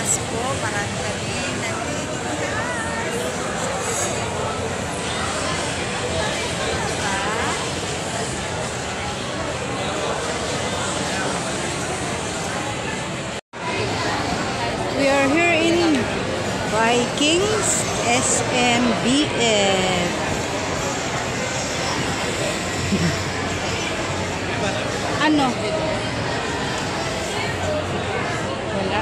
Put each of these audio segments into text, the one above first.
Vikings po. Marami kami nandito. We are here in Vikings SMBF. Ano? Wala.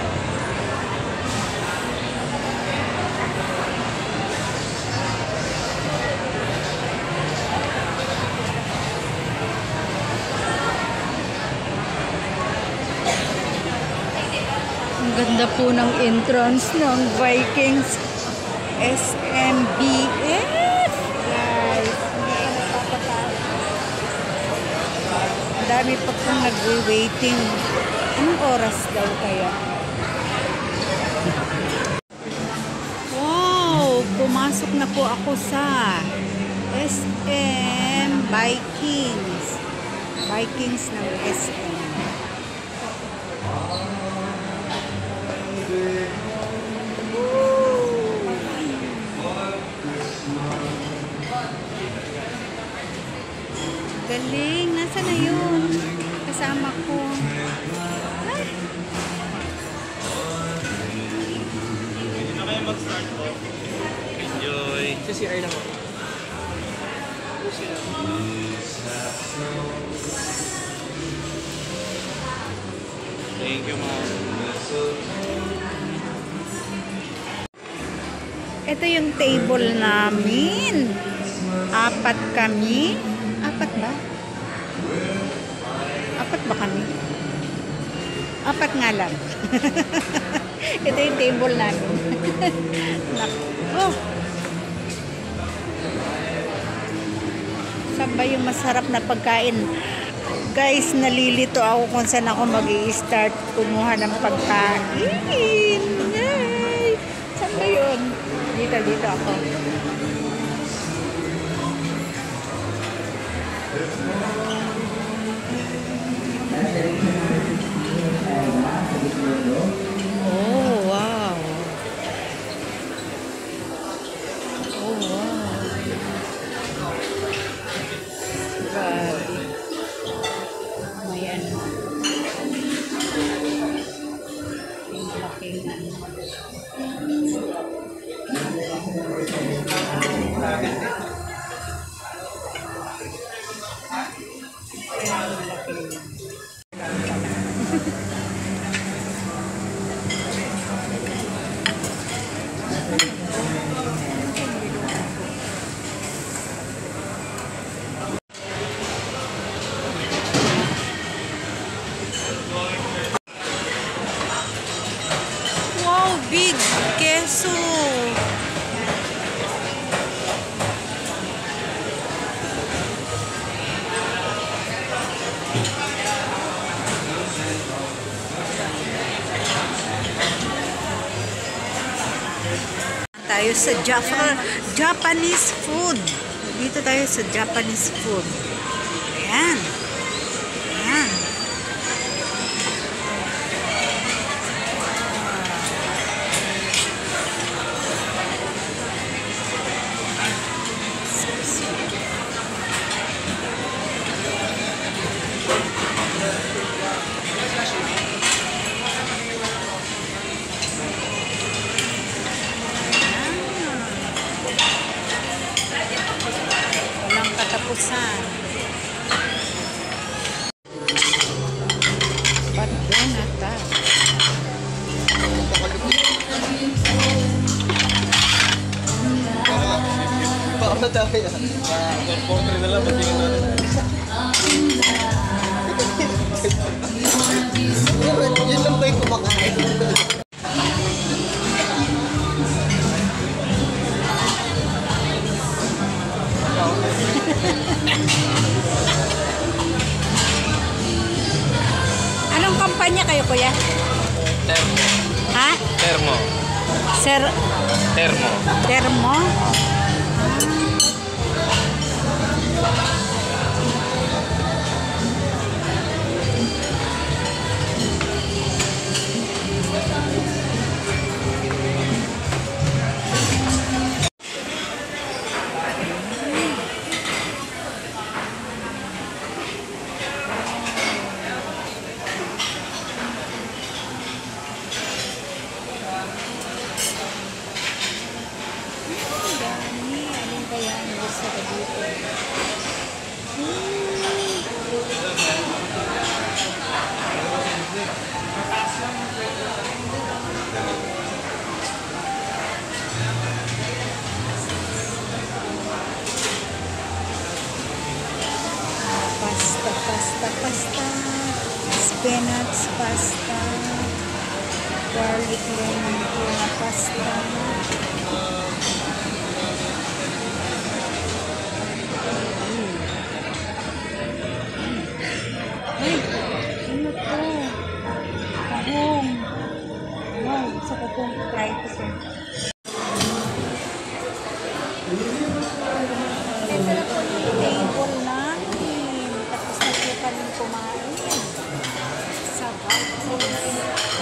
Ang ganda po ng entrance ng Vikings SMBF. Guys, ang dami pa pong nag-waiting. Anong oras daw kaya? Wow! Pumasok na po ako sa SM Vikings. Vikings ng SM. Galing! Nasaan na yun? Kasama ko. Ay! Hindi na kayo mag-start po. Enjoy! Sa CR lang po. Thank you, ma'am. Ito yung table namin. 4 kami. 4 ba? 4 ba kami? 4 nga lang. Ito yung table namin. Oh! Saan ba yung masarap na pagkain? Guys, nalilito ako kung saan ako mag-i-start kumuha ng pagkain. Yay! Saan ba yun? Dito ako. Oh, wow. Oh, wow. Grabe. May ano. Yung laking ano. Wow, big queso. Tayo sa Japanese food. Dito tayo sa Japanese food. Ayan. Ayan. Walang katapusan. Padonata. Baka madami yan. Portrait na lang, matingin natin. Yun lang ba yung kumakain? Anong kampanya kayo, kuya? Termo. Ha? Termo. Termo. Termo? pasta. Garlic lemon tuna pasta. Ay, ano to? Tahong. Wow, gusto ko pong try ko to. Ito na po yung table namin. Tapos na po kami kumain. Sarap.